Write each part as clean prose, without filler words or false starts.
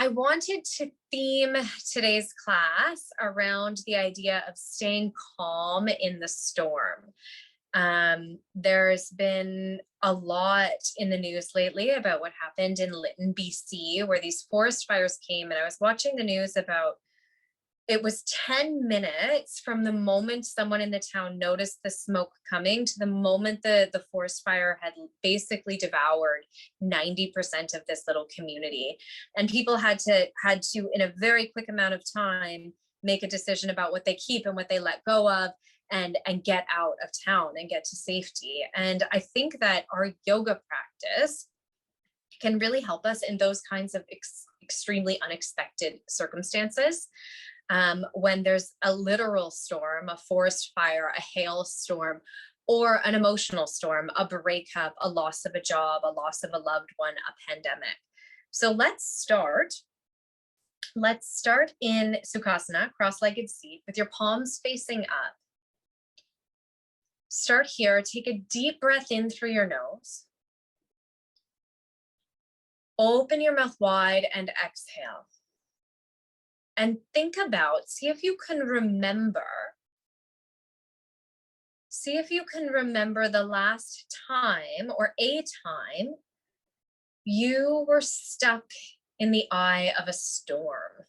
I wanted to theme today's class around the idea of staying calm in the storm. There's been a lot in the news lately about what happened in Lytton, BC, where these forest fires came. And I was watching the news about it was 10 minutes from the moment someone in the town noticed the smoke coming to the moment the forest fire had basically devoured 90% of this little community. And people had to, in a very quick amount of time, make a decision about what they keep and what they let go of, and get out of town and get to safety. And I think that our yoga practice can really help us in those kinds of extremely unexpected circumstances. When there's a literal storm, a forest fire, a hailstorm, or an emotional storm, a breakup, a loss of a job, a loss of a loved one, a pandemic. So let's start. Let's start in Sukhasana, cross-legged seat, with your palms facing up. Start here. Take a deep breath in through your nose. Open your mouth wide and exhale. And think about, see if you can remember the last time or a time you were stuck in the eye of a storm.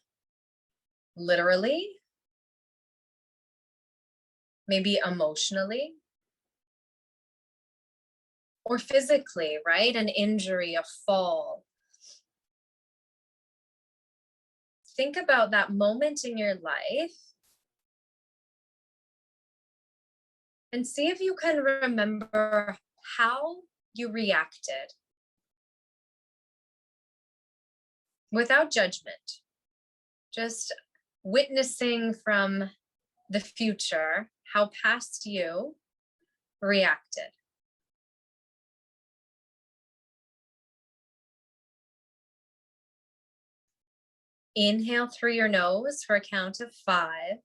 Literally, maybe emotionally, or physically, right? An injury, a fall. Think about that moment in your life and see if you can remember how you reacted without judgment, just witnessing from the future how past you reacted. Inhale through your nose for a count of 5,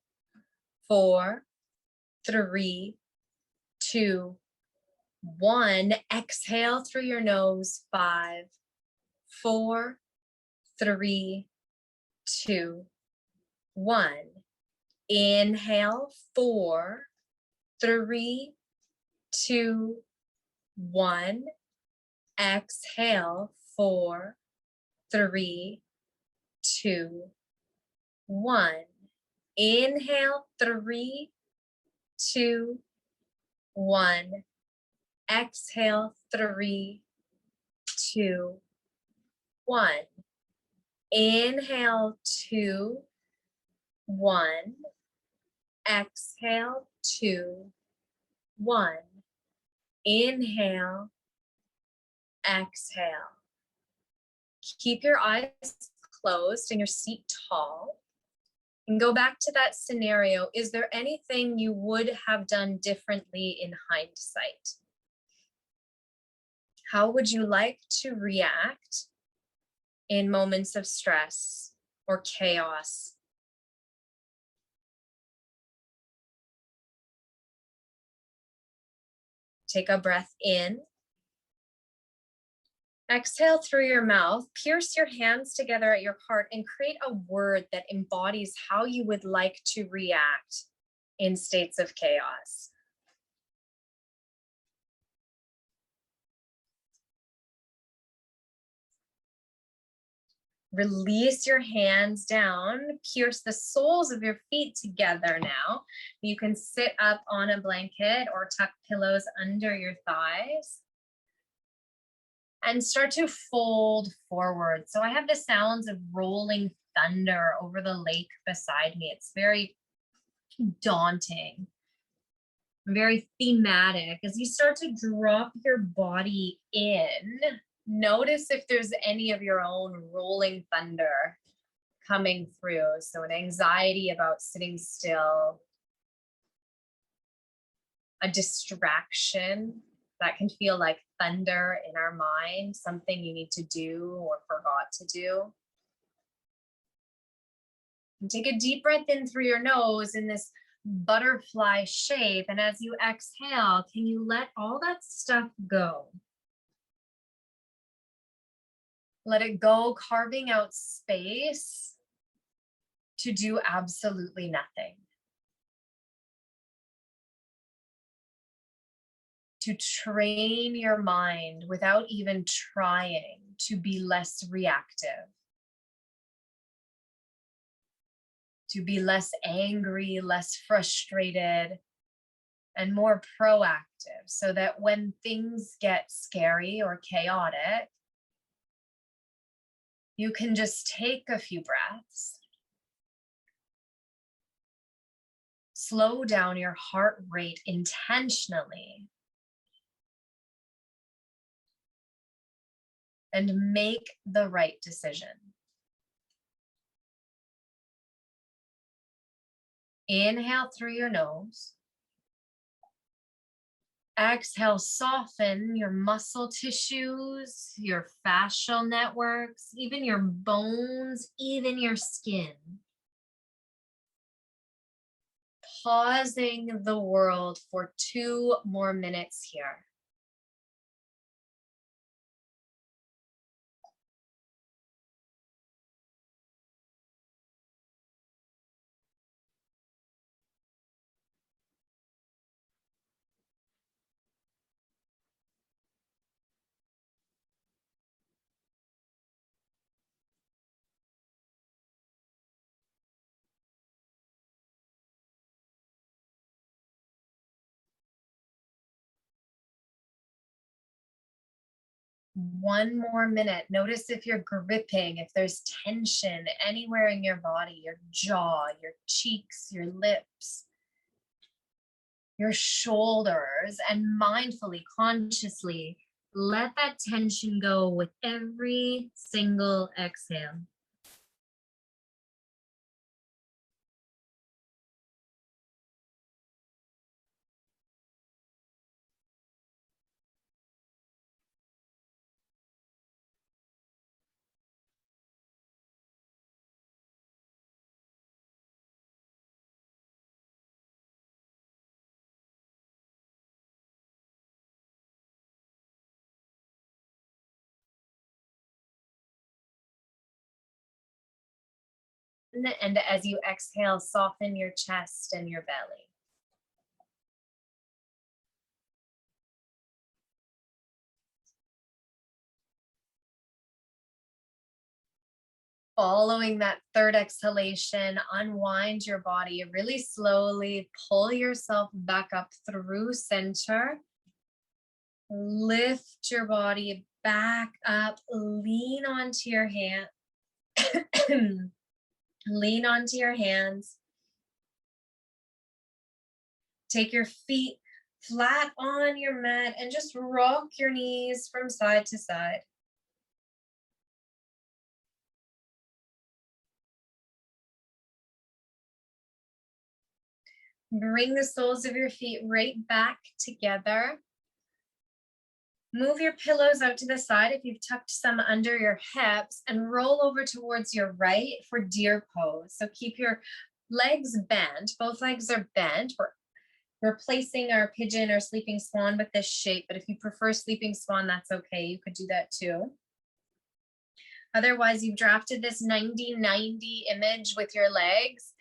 4, 3, 2, 1. Exhale through your nose, 5, 4, 3, 2, 1. Inhale, 4, 3, 2, 1. Exhale, 4, 3, 2, 1. Inhale, 3, 2, 1. Exhale, 3, 2, 1. Inhale, 2, 1. Exhale, 2, 1. Inhale, exhale. Keep your eyes closed and your seat tall. And go back to that scenario. Is there anything you would have done differently in hindsight? How would you like to react in moments of stress or chaos? Take a breath in. Exhale through your mouth, pierce your hands together at your heart and create a word that embodies how you would like to react in states of chaos. Release your hands down, pierce the soles of your feet together now. You can sit up on a blanket or tuck pillows under your thighs. And start to fold forward. So I have the sounds of rolling thunder over the lake beside me. It's very daunting, very thematic. As you start to drop your body in, notice if there's any of your own rolling thunder coming through. So an anxiety about sitting still, a distraction that can feel like thunder in our mind, something you need to do or forgot to do. And take a deep breath in through your nose in this butterfly shape. And as you exhale, can you let all that stuff go? Let it go, carving out space to do absolutely nothing. To train your mind without even trying to be less reactive, to be less angry, less frustrated, and more proactive, so that when things get scary or chaotic, you can just take a few breaths, slow down your heart rate intentionally, and make the right decision. Inhale through your nose. Exhale, soften your muscle tissues, your fascial networks, even your bones, even your skin. Pausing the world for 2 more minutes here. One more minute. Notice if you're gripping, if there's tension anywhere in your body, your jaw, your cheeks, your lips, your shoulders, and mindfully, consciously, let that tension go with every single exhale. And as you exhale, soften your chest and your belly. Following that third exhalation, unwind your body. Really slowly pull yourself back up through center. Lift your body back up. Lean onto your hand. Lean onto your hands. Take your feet flat on your mat and just rock your knees from side to side. Bring the soles of your feet right back together. Move your pillows out to the side if you've tucked some under your hips, and roll over towards your right for deer pose. So keep your legs bent. Both legs are bent. We're replacing our pigeon or sleeping swan with this shape, but if you prefer sleeping swan, that's okay. You could do that too. Otherwise, you've drafted this 90-90 image with your legs,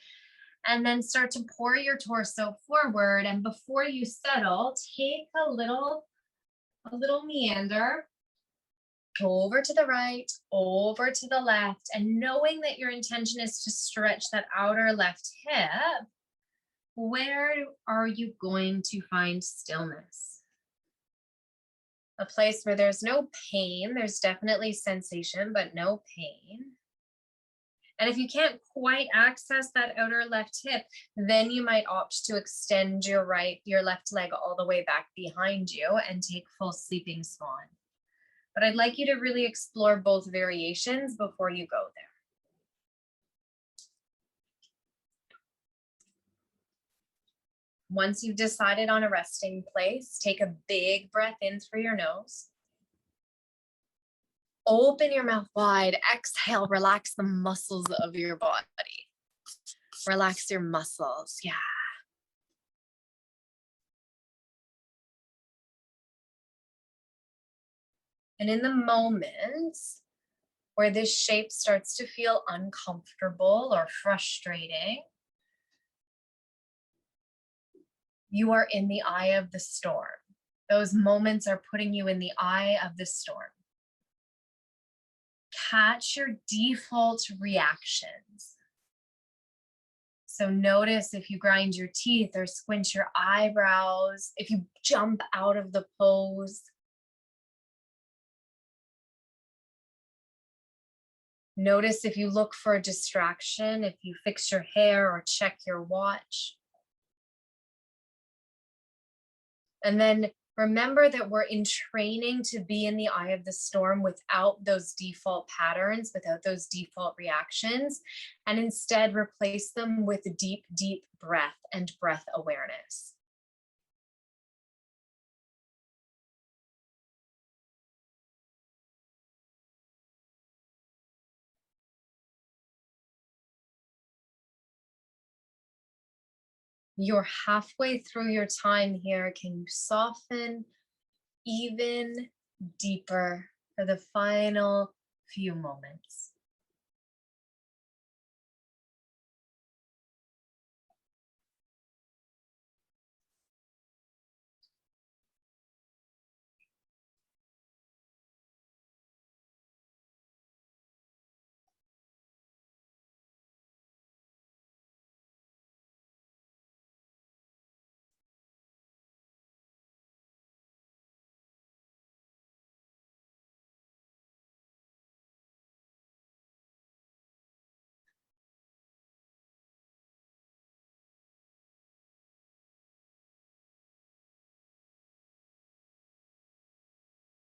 and then start to pour your torso forward. And before you settle, take a little meander over to the right, over to the left, and knowing that your intention is to stretch that outer left hip, where are you going to find stillness? A place where there's no pain. There's definitely sensation, but no pain. And if you can't quite access that outer left hip, then you might opt to extend your left leg all the way back behind you and take full sleeping swan. But I'd like you to really explore both variations before you go there. Once you've decided on a resting place, take a big breath in through your nose. Open your mouth wide. Exhale, relax the muscles of your body. Relax your muscles. Yeah. And in the moment, where this shape starts to feel uncomfortable or frustrating, you are in the eye of the storm. Those moments are putting you in the eye of the storm. Catch your default reactions. So notice if you grind your teeth or squint your eyebrows, if you jump out of the pose. Notice if you look for a distraction, if you fix your hair or check your watch. And then remember that we're in training to be in the eye of the storm without those default patterns, without those default reactions, and instead replace them with deep, deep breath and breath awareness. You're halfway through your time here. Can you soften even deeper for the final few moments?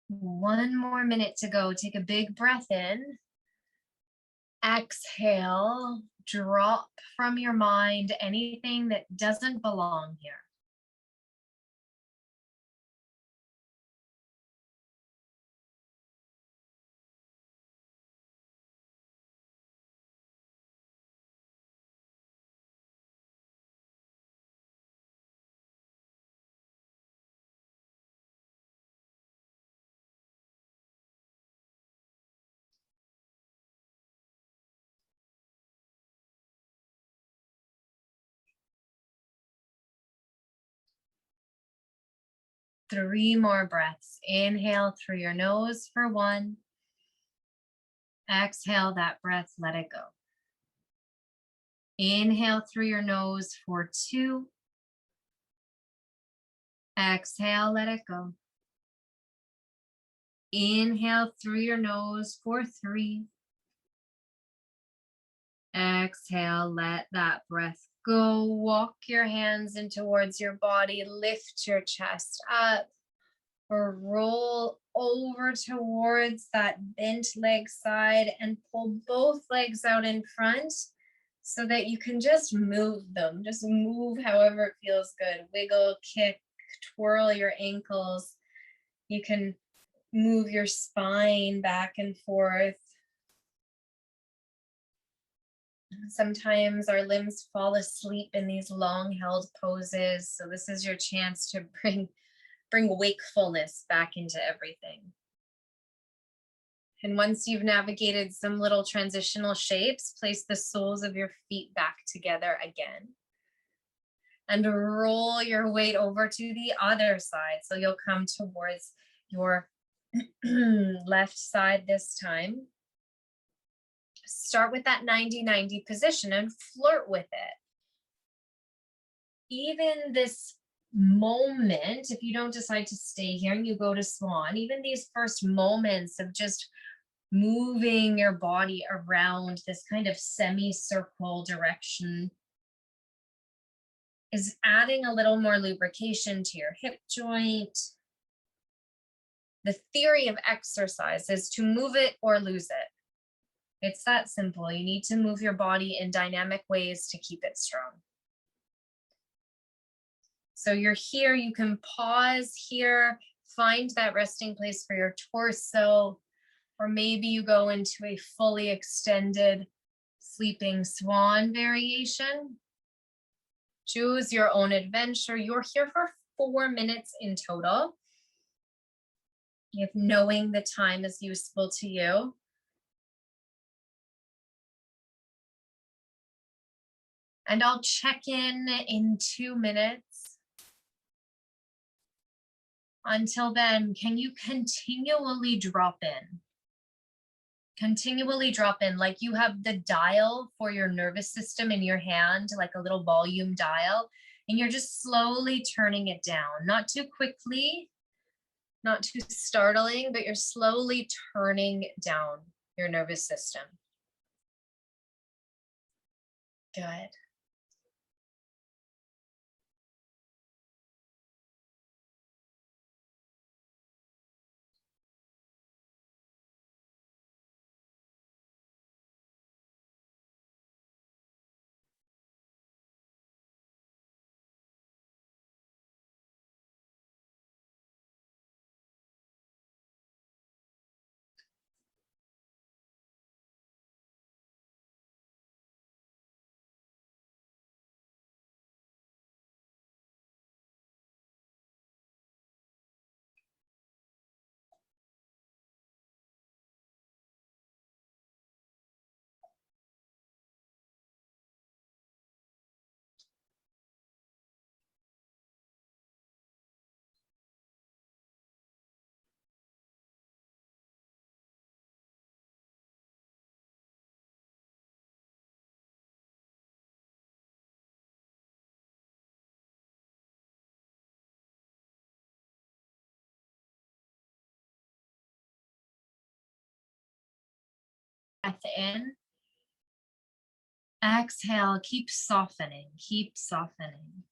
One more minute to go. Take a big breath in. Exhale, drop from your mind anything that doesn't belong here. Three more breaths. Inhale through your nose for one. Exhale that breath, let it go. Inhale through your nose for two. Exhale, let it go. Inhale through your nose for three. Exhale, let that breath go. Walk your hands in towards your body. Lift your chest up. Or roll over towards that bent leg side and pull both legs out in front so that you can just move them. Just move however it feels good. Wiggle, kick, twirl your ankles. You can move your spine back and forth. Sometimes our limbs fall asleep in these long held poses. So this is your chance to bring wakefulness back into everything. And once you've navigated some little transitional shapes, place the soles of your feet back together again. And roll your weight over to the other side. So you'll come towards your left side this time. Start with that 90-90 position and flirt with it. Even this moment, if you don't decide to stay here and you go to swan, even these first moments of just moving your body around this kind of semicircle direction is adding a little more lubrication to your hip joint. The theory of exercise is to move it or lose it. It's that simple. You need to move your body in dynamic ways to keep it strong. So you're here, you can pause here, find that resting place for your torso, or maybe you go into a fully extended sleeping swan variation. Choose your own adventure. You're here for 4 minutes in total. If knowing the time is useful to you. And I'll check in 2 minutes. Until then, can you continually drop in? Continually drop in, like you have the dial for your nervous system in your hand, like a little volume dial, and you're just slowly turning it down, not too quickly, not too startling, but you're slowly turning down your nervous system. Good. Breath in. Exhale, keep softening, keep softening.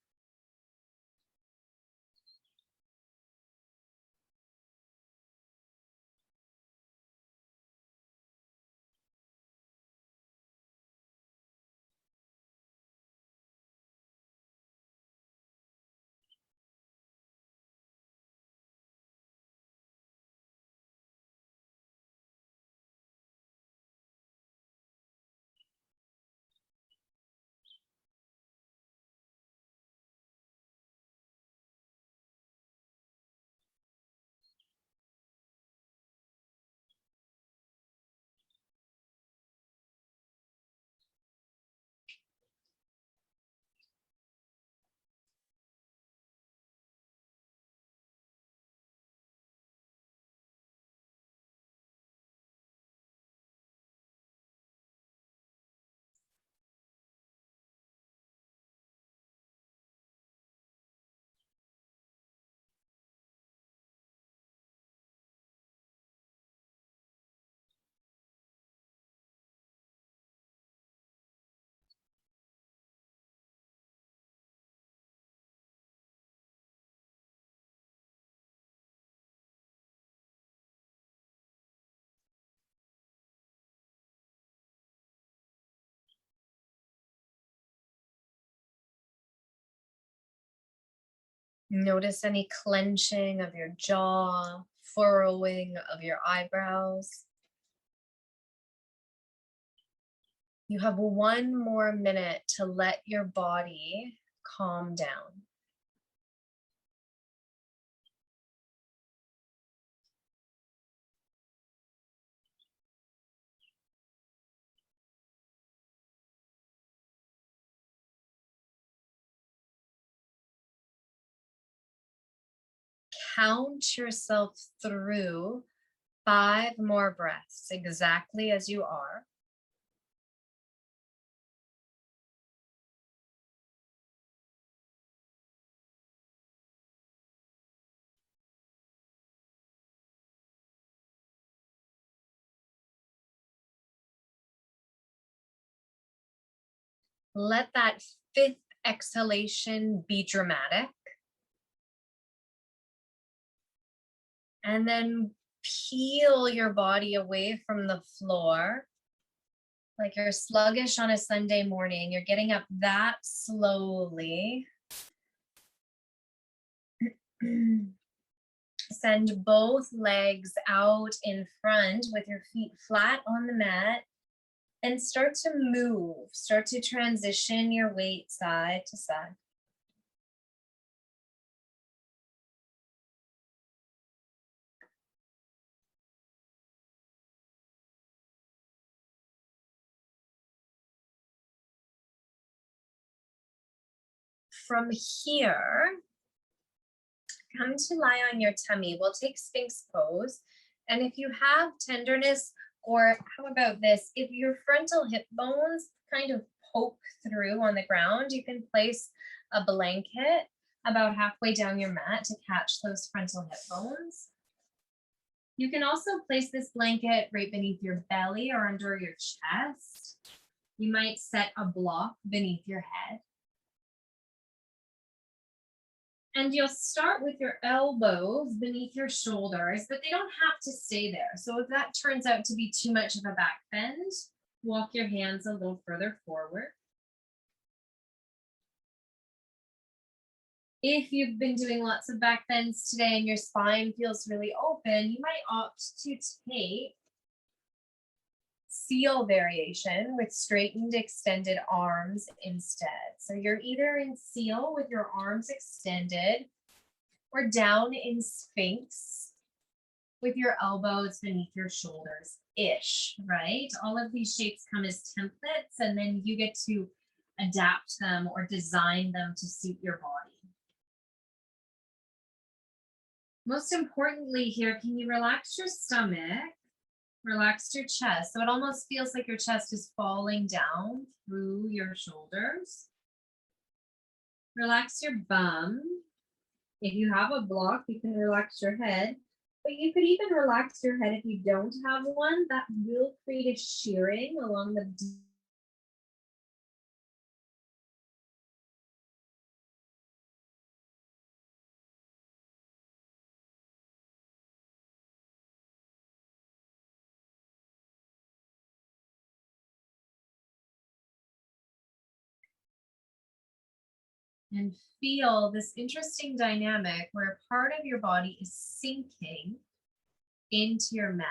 Notice any clenching of your jaw, furrowing of your eyebrows. You have 1 more minute to let your body calm down. Count yourself through 5 more breaths, exactly as you are. Let that 5th exhalation be dramatic. And then peel your body away from the floor. Like you're sluggish on a Sunday morning. You're getting up that slowly. Send both legs out in front with your feet flat on the mat and start to move. Start to transition your weight side to side. from here, come to lie on your tummy. We'll take Sphinx pose. And if you have tenderness, or how about this, if your frontal hip bones kind of poke through on the ground, you can place a blanket about halfway down your mat to catch those frontal hip bones. You can also place this blanket right beneath your belly or under your chest. You might set a block beneath your head. And you'll start with your elbows beneath your shoulders, but they don't have to stay there. So if that turns out to be too much of a back bend, walk your hands a little further forward. If you've been doing lots of back bends today and your spine feels really open, you might opt to take seal variation with straightened, extended arms instead. So you're either in seal with your arms extended or down in Sphinx with your elbows beneath your shoulders-ish, right? All of these shapes come as templates, and then you get to adapt them or design them to suit your body. Most importantly here, can you relax your stomach? Relax your chest. So it almost feels like your chest is falling down through your shoulders. Relax your bum. If you have a block, you can relax your head. But you could even relax your head if you don't have one. That will create a shearing along the and feel this interesting dynamic where part of your body is sinking into your mat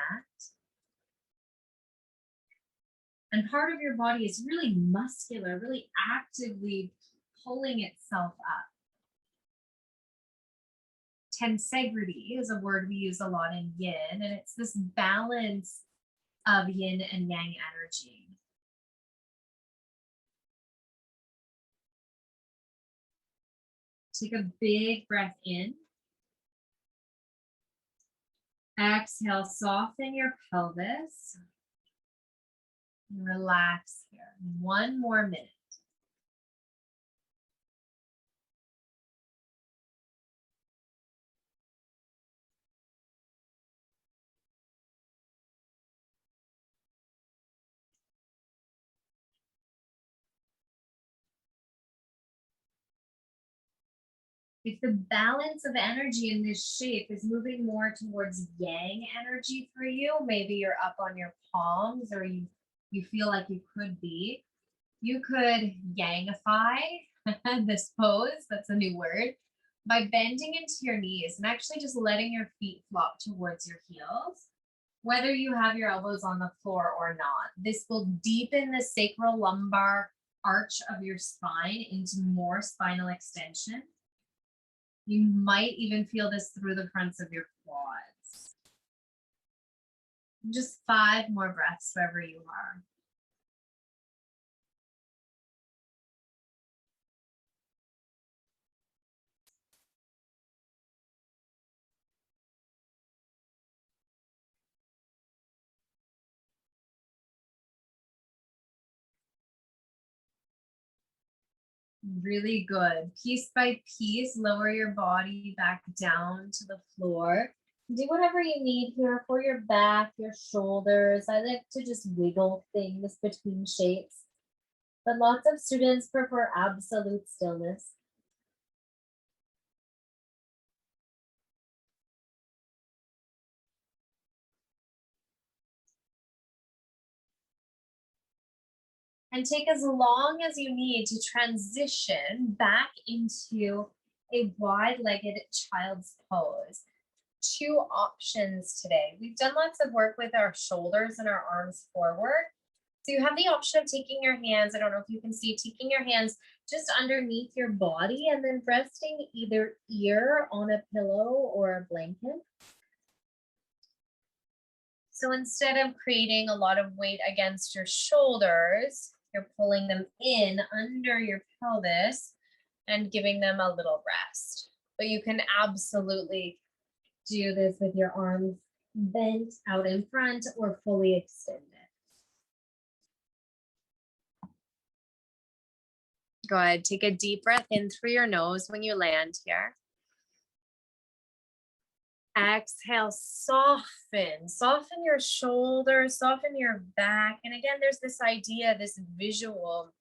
and part of your body is really muscular, really actively pulling itself up. Tensegrity is a word we use a lot in yin, and it's this balance of yin and yang energy. Take a big breath in. Exhale, soften your pelvis. And relax here. One more minute. If the balance of energy in this shape is moving more towards yang energy for you, maybe you're up on your palms or you feel like you could be, you could yangify this pose, that's a new word, by bending into your knees and actually just letting your feet flop towards your heels, whether you have your elbows on the floor or not. This will deepen the sacral lumbar arch of your spine into more spinal extension. You might even feel this through the fronts of your quads. Just 5 more breaths wherever you are. Really good. Piece by piece, lower your body back down to the floor. Do whatever you need here for your back, your shoulders. I like to just wiggle things between shapes, but lots of students prefer absolute stillness. And take as long as you need to transition back into a wide-legged child's pose. 2 options today. We've done lots of work with our shoulders and our arms forward. So you have the option of taking your hands, I don't know if you can see, taking your hands just underneath your body and then resting either ear on a pillow or a blanket. So instead of creating a lot of weight against your shoulders, you're pulling them in under your pelvis. and giving them a little rest. But you can absolutely do this with your arms bent out in front or fully extended. Good. Take a deep breath in through your nose when you land here. Exhale, soften your shoulders, soften your back. And again, there's this idea, this visual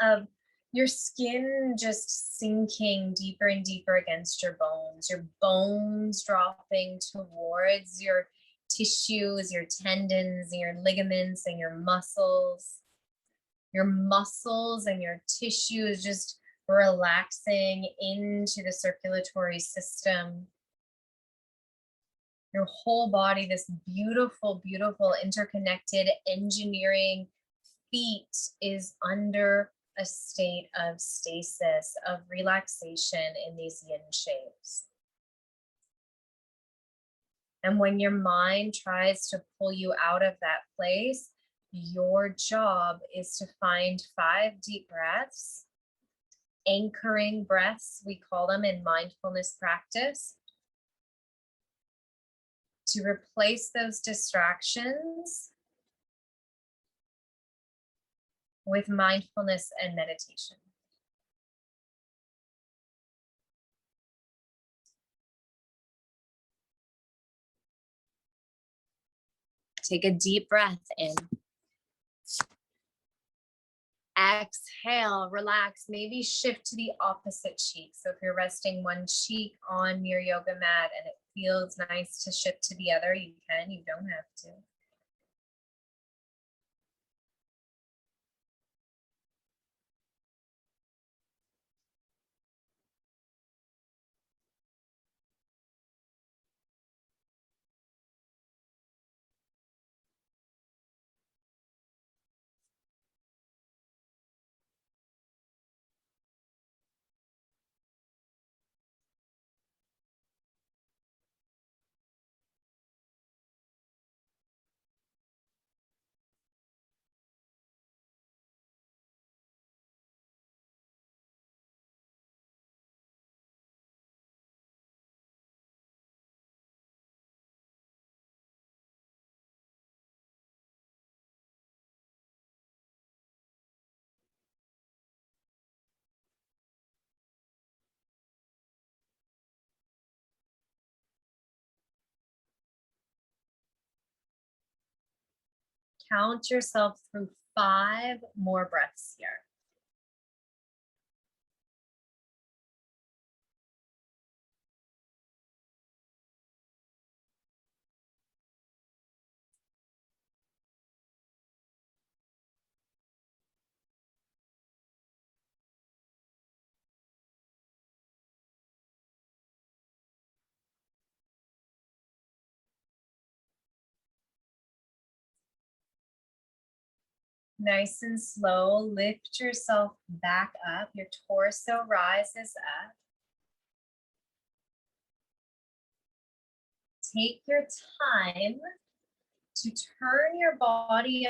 of your skin just sinking deeper and deeper against your bones dropping towards your tissues, your tendons, your ligaments, and your muscles and your tissues just relaxing into the circulatory system. Your whole body, this beautiful, beautiful interconnected engineering feat is under a state of stasis, of relaxation in these yin shapes. And when your mind tries to pull you out of that place, your job is to find 5 deep breaths, anchoring breaths, we call them in mindfulness practice, to replace those distractions with mindfulness and meditation. Take a deep breath in. Exhale, relax, maybe shift to the opposite cheek. So if you're resting one cheek on your yoga mat and it feels nice to shift to the other, you can, you don't have to. Count yourself through 5 more breaths here. Nice and slow, lift yourself back up. Your torso rises up. Take your time to turn your body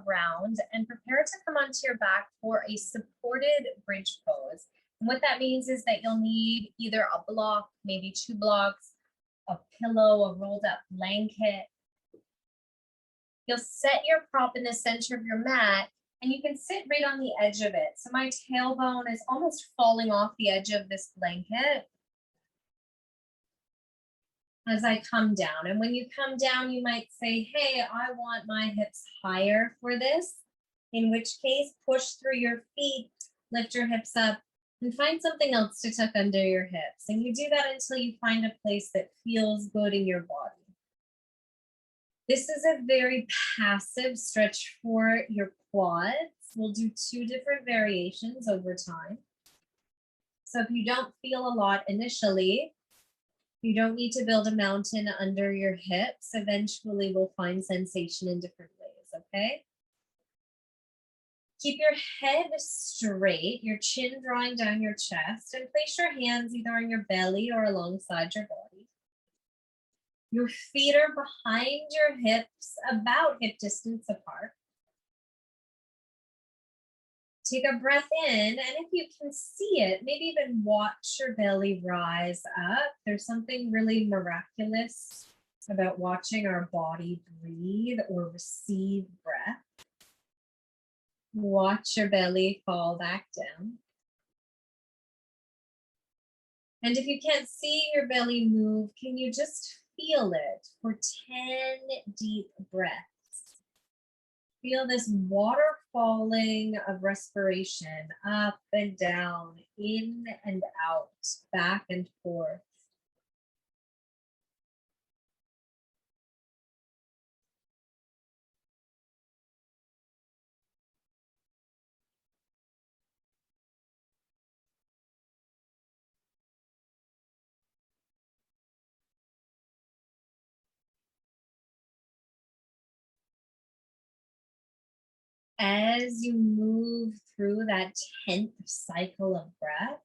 around and prepare to come onto your back for a supported bridge pose. And what that means is that you'll need either a block, maybe 2 blocks, a pillow, a rolled up blanket. You'll set your prop in the center of your mat and you can sit right on the edge of it. So my tailbone is almost falling off the edge of this blanket as I come down. And when you come down, you might say, hey, I want my hips higher for this. In which case, push through your feet, lift your hips up, and find something else to tuck under your hips. And you do that until you find a place that feels good in your body. This is a very passive stretch for your quads. We'll do 2 different variations over time. So if you don't feel a lot initially, you don't need to build a mountain under your hips. Eventually, we'll find sensation in different ways, okay? Keep your head straight, your chin drawing down your chest, and place your hands either on your belly or alongside your body. Your feet are behind your hips, about hip distance apart. Take a breath in, and if you can see it, maybe even watch your belly rise up. There's something really miraculous about watching our body breathe or receive breath. Watch your belly fall back down. And if you can't see your belly move, can you just feel it for 10 deep breaths? Feel this water falling of respiration up and down, in and out, back and forth. As you move through that 10th cycle of breath,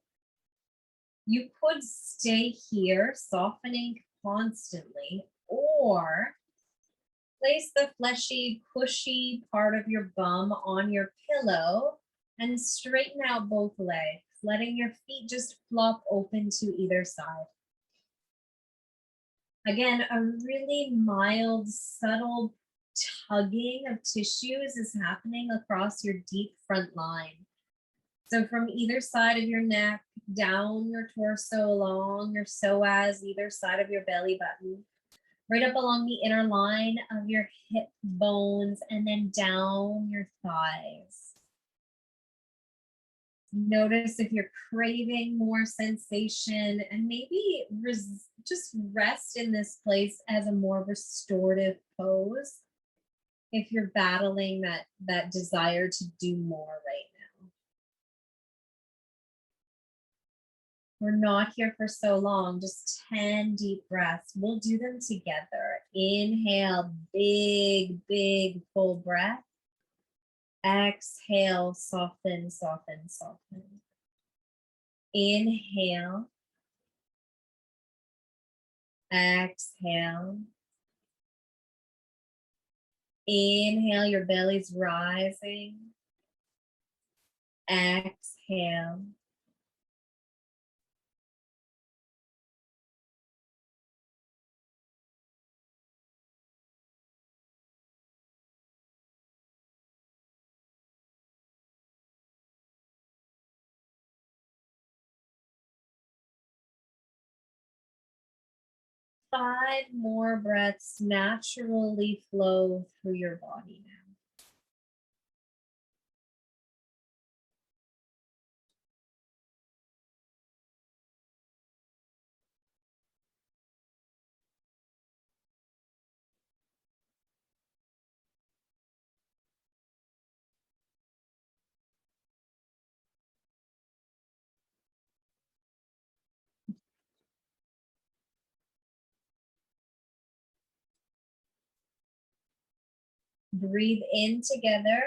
you could stay here, softening constantly, or place the fleshy, cushy part of your bum on your pillow and straighten out both legs, letting your feet just flop open to either side. Again, a really mild, subtle tugging of tissues is happening across your deep front line. So from either side of your neck, down your torso, along your psoas, either side of your belly button, right up along the inner line of your hip bones, and then down your thighs. Notice if you're craving more sensation, and maybe just rest in this place as a more restorative pose if you're battling that desire to do more right now. We're not here for so long, just 10 deep breaths. We'll do them together. Inhale, big, big, full breath. Exhale, soften, soften, soften. Inhale. Exhale. Inhale, your belly's rising. Exhale. Five more breaths naturally flow through your body now. Breathe in together.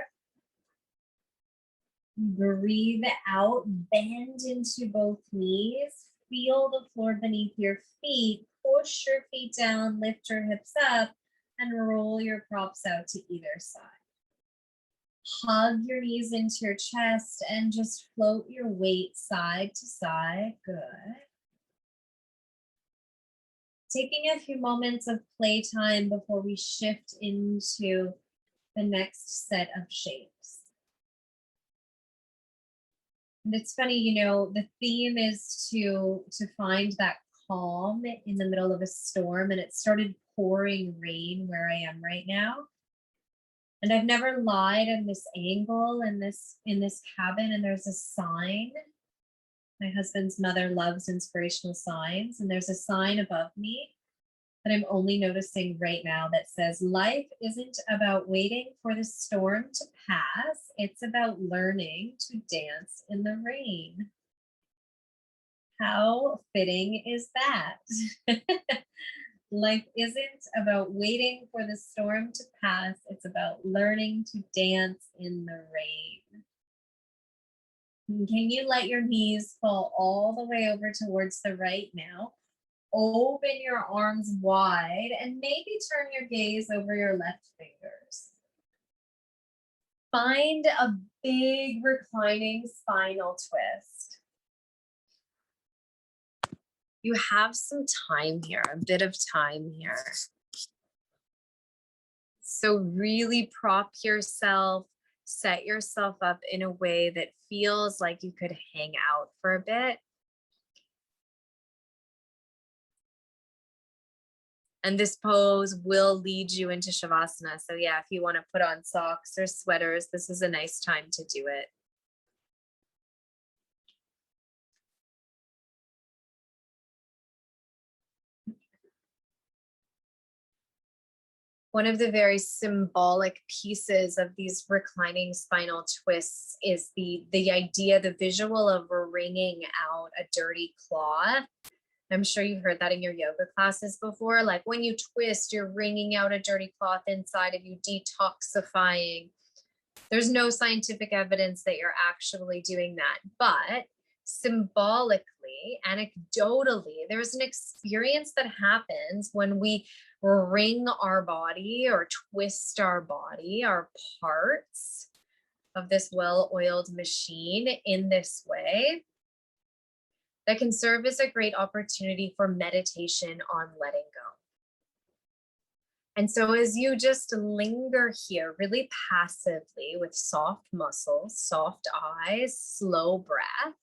Breathe out, bend into both knees. Feel the floor beneath your feet. Push your feet down, lift your hips up, and roll your props out to either side. Hug your knees into your chest and just float your weight side to side. Good. Taking a few moments of playtime before we shift into the next set of shapes. And it's funny, the theme is to find that calm in the middle of a storm, and it started pouring rain where I am right now. And I've never lied in this angle in this cabin, and there's a sign. My husband's mother loves inspirational signs, and there's a sign above me that I'm only noticing right now that says, life isn't about waiting for the storm to pass. It's about learning to dance in the rain. How fitting is that? Life isn't about waiting for the storm to pass. It's about learning to dance in the rain. Can you let your knees fall all the way over towards the right now? Open your arms wide and maybe turn your gaze over your left fingers. Find a big reclining spinal twist. You have some time here, a bit of time here. So really prop yourself, set yourself up in a way that feels like you could hang out for a bit. And this pose will lead you into Shavasana. So yeah, if you want to put on socks or sweaters, this is a nice time to do it. One of the very symbolic pieces of these reclining spinal twists is the idea, the visual of wringing out a dirty cloth. I'm sure you've heard that in your yoga classes before. Like when you twist, you're wringing out a dirty cloth inside of you, detoxifying. There's no scientific evidence that you're actually doing that, but symbolically, anecdotally, there's an experience that happens when we wring our body or twist our body, our parts of this well-oiled machine in this way, that can serve as a great opportunity for meditation on letting go. And so as you just linger here really passively with soft muscles, soft eyes, slow breath,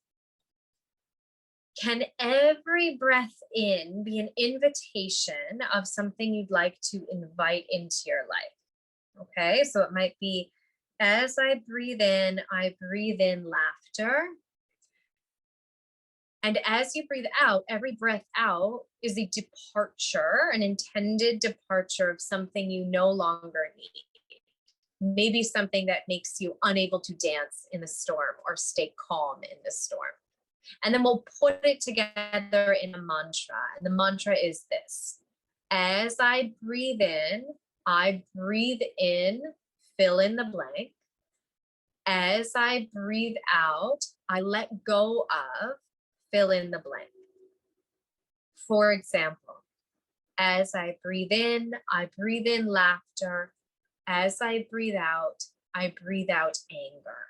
can every breath in be an invitation of something you'd like to invite into your life? Okay, so it might be, as I breathe in laughter. And as you breathe out, every breath out is a departure, an intended departure of something you no longer need. Maybe something that makes you unable to dance in the storm or stay calm in the storm. And then we'll put it together in a mantra. And the mantra is this: as I breathe in, fill in the blank. As I breathe out, I let go of, fill in the blank. For example, as I breathe in laughter. As I breathe out anger.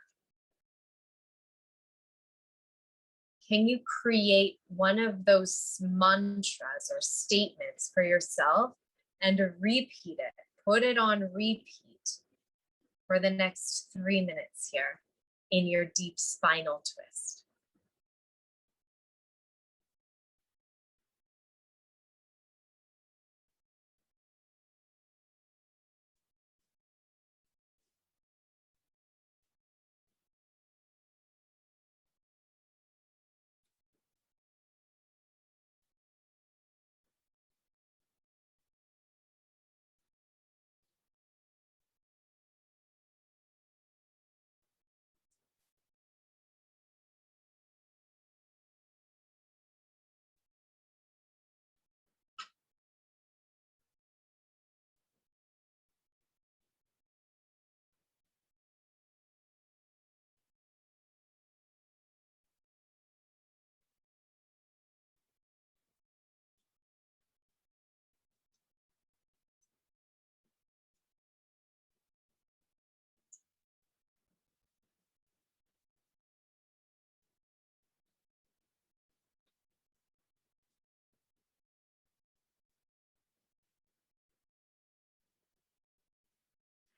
Can you create one of those mantras or statements for yourself and repeat it? Put it on repeat for the next 3 minutes here in your deep spinal twist.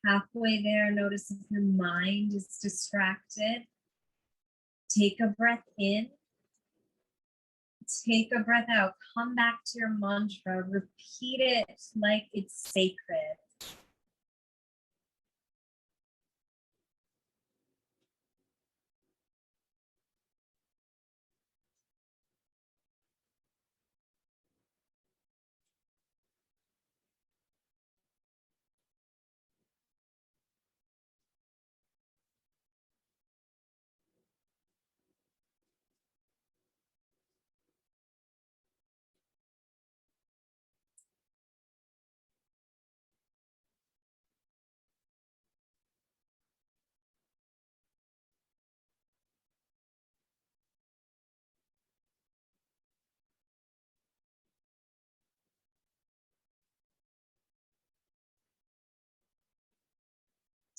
Halfway there, notice if your mind is distracted. Take a breath in. Take a breath out. Come back to your mantra. Repeat it like it's sacred.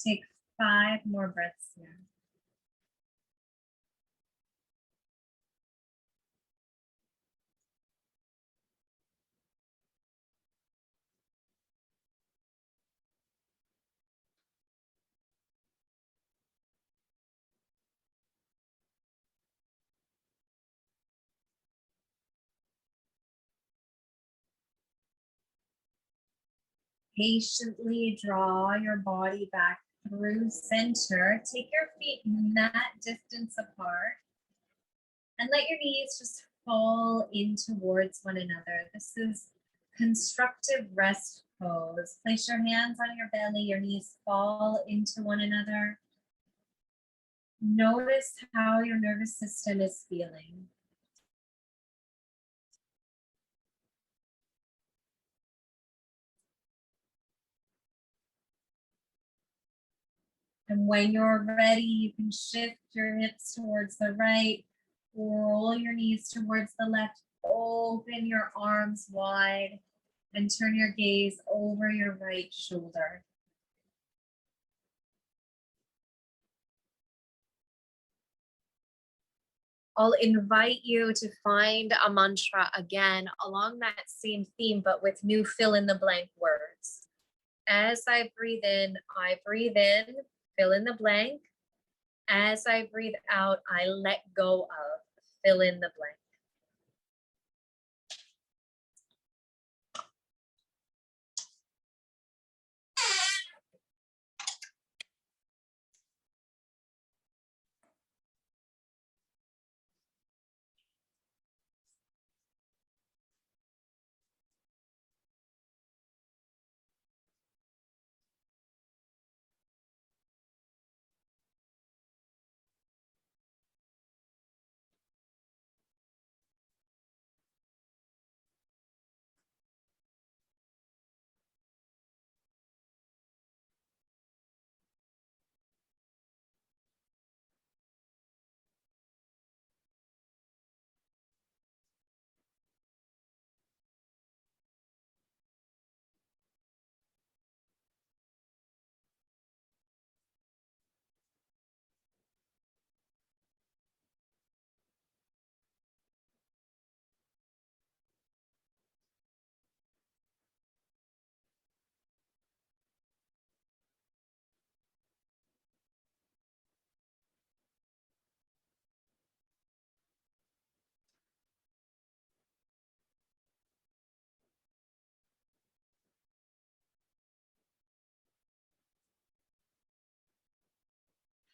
Take 5 more breaths here. Patiently draw your body back through center. Take your feet mat distance apart and let your knees just fall in towards one another. This is constructive rest pose. Place your hands on your belly, your knees fall into one another. Notice how your nervous system is feeling. And when you're ready, you can shift your hips towards the right, roll your knees towards the left, open your arms wide, and turn your gaze over your right shoulder. I'll invite you to find a mantra again along that same theme, but with new fill in the blank words. As I breathe in, fill in the blank. As I breathe out, I let go of, fill in the blank.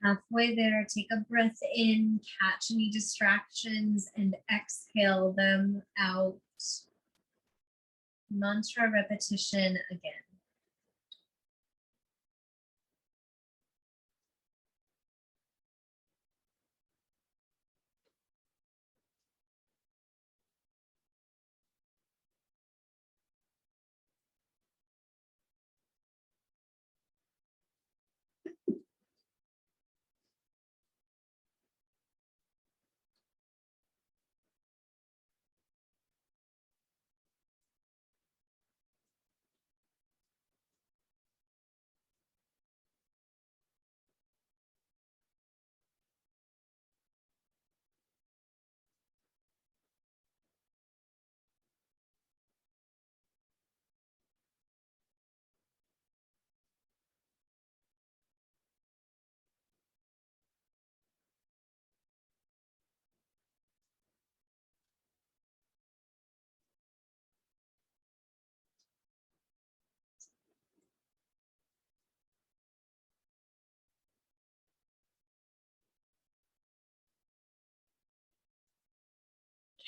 Halfway there, take a breath in, catch any distractions, and exhale them out. Mantra repetition again.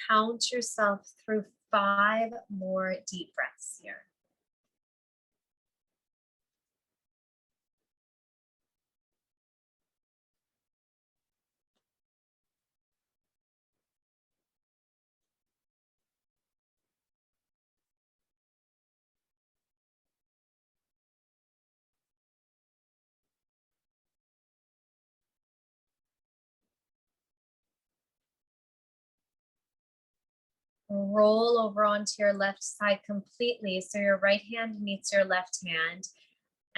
Count yourself through 5 more deep breaths here. Roll over onto your left side completely so your right hand meets your left hand.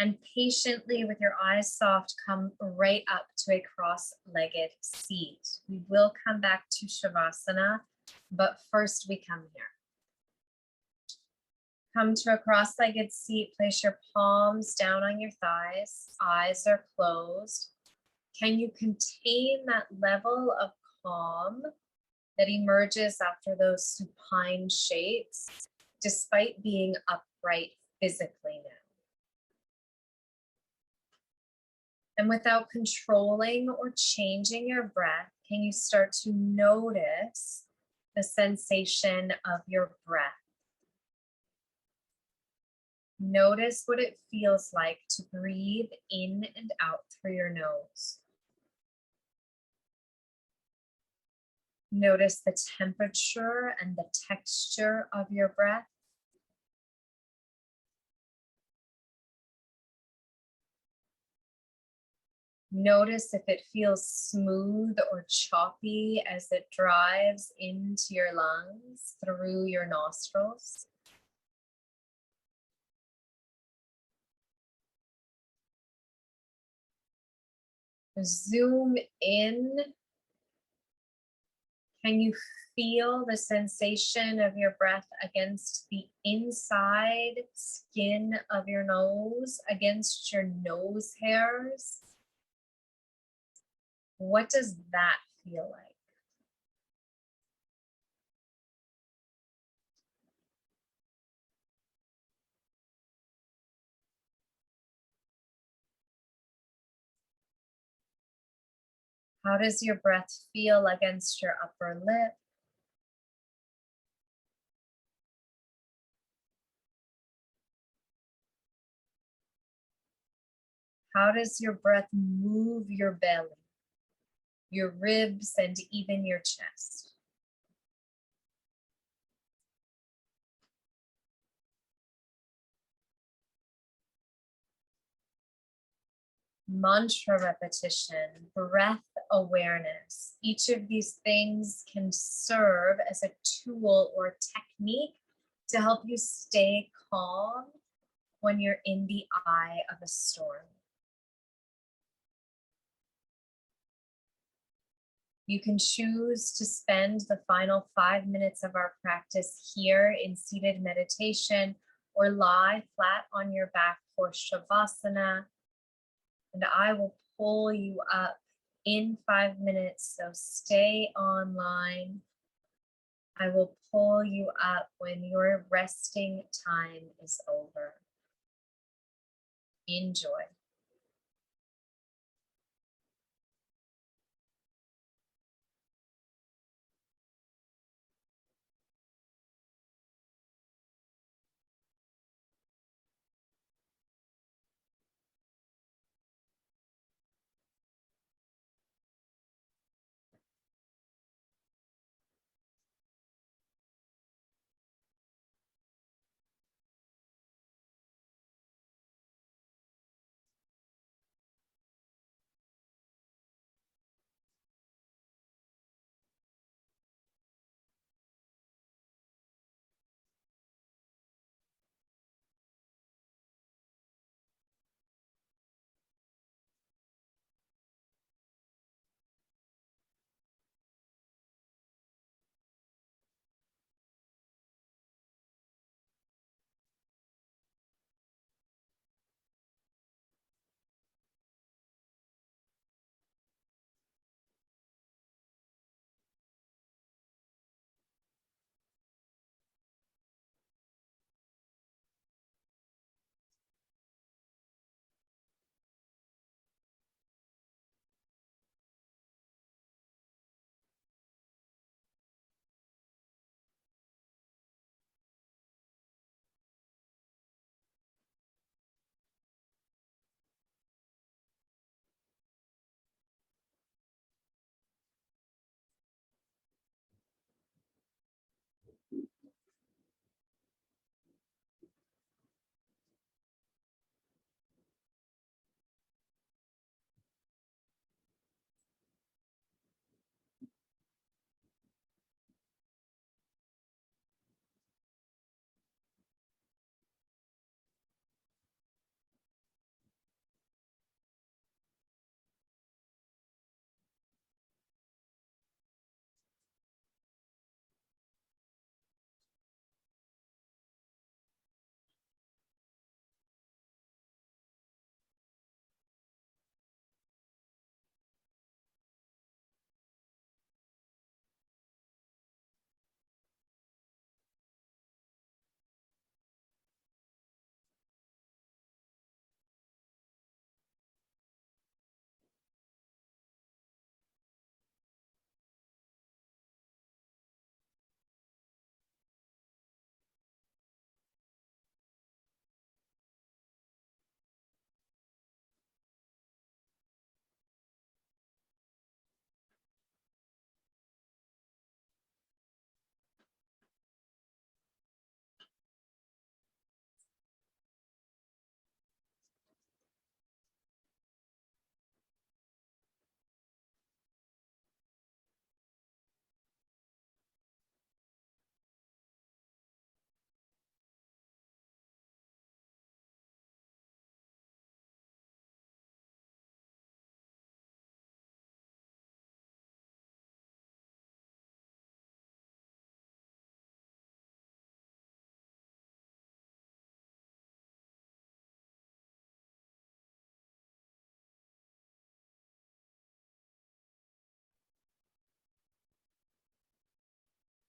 And patiently, with your eyes soft, come right up to a cross-legged seat. We will come back to Shavasana, but first we come here. Come to a cross-legged seat, place your palms down on your thighs, eyes are closed. Can you contain that level of calm that emerges after those supine shapes, despite being upright physically now? And without controlling or changing your breath, can you start to notice the sensation of your breath? Notice what it feels like to breathe in and out through your nose. Notice the temperature and the texture of your breath. Notice if it feels smooth or choppy as it drives into your lungs through your nostrils. Zoom in. Can you feel the sensation of your breath against the inside skin of your nose, against your nose hairs? What does that feel like? How does your breath feel against your upper lip? How does your breath move your belly, your ribs, and even your chest? Mantra repetition, breath awareness. Each of these things can serve as a tool or technique to help you stay calm when you're in the eye of a storm. You can choose to spend the final 5 minutes of our practice here in seated meditation or lie flat on your back for Shavasana. And I will pull you up in 5 minutes, so stay online. I will pull you up when your resting time is over. Enjoy.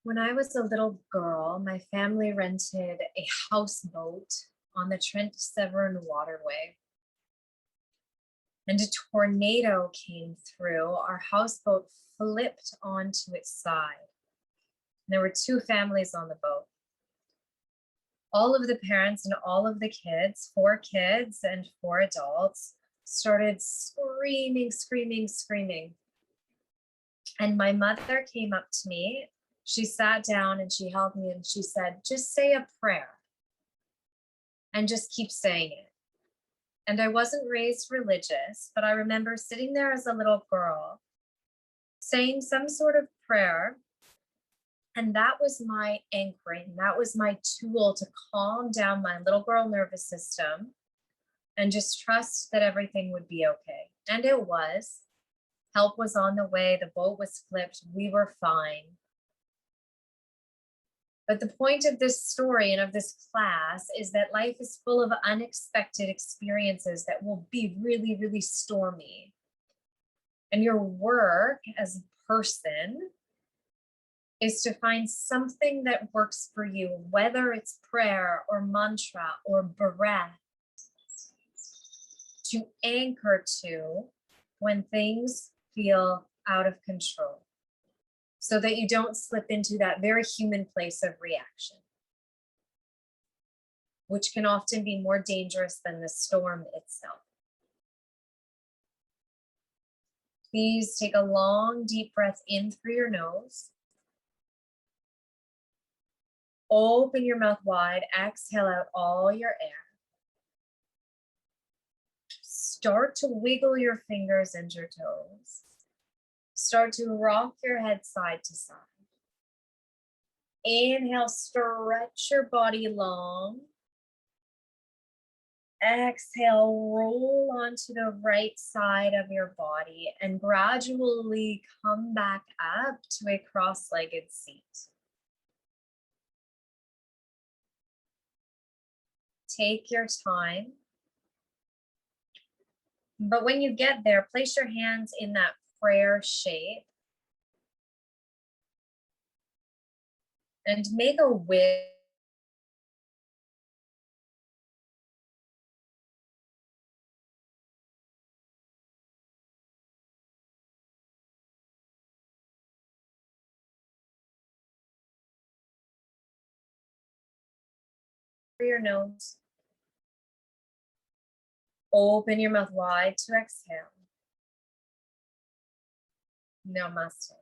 When I was a little girl, my family rented a houseboat on the Trent Severn waterway, and a tornado came through. Our houseboat flipped onto its side. There were two families on the boat. All of the parents and all of the kids, four kids and four adults, started screaming, screaming, screaming. And my mother came up to me. She sat down and she held me and she said, just say a prayer and just keep saying it. And I wasn't raised religious, but I remember sitting there as a little girl saying some sort of prayer. And that was my anchoring. That was my tool to calm down my little girl nervous system and just trust that everything would be okay. And it was. Help was on the way. The boat was flipped. We were fine. But the point of this story and of this class is that life is full of unexpected experiences that will be really, really stormy. And your work as a person is to find something that works for you, whether it's prayer or mantra or breath, to anchor to when things feel out of control, so that you don't slip into that very human place of reaction, which can often be more dangerous than the storm itself. Please take a long, deep breath in through your nose. Open your mouth wide, exhale out all your air. Start to wiggle your fingers and your toes. Start to rock your head side to side. Inhale, stretch your body long. Exhale, roll onto the right side of your body and gradually come back up to a cross-legged seat. Take your time. But when you get there, place your hands in that prayer shape and make a wish. Through your nose. Open your mouth wide to exhale. Namaste.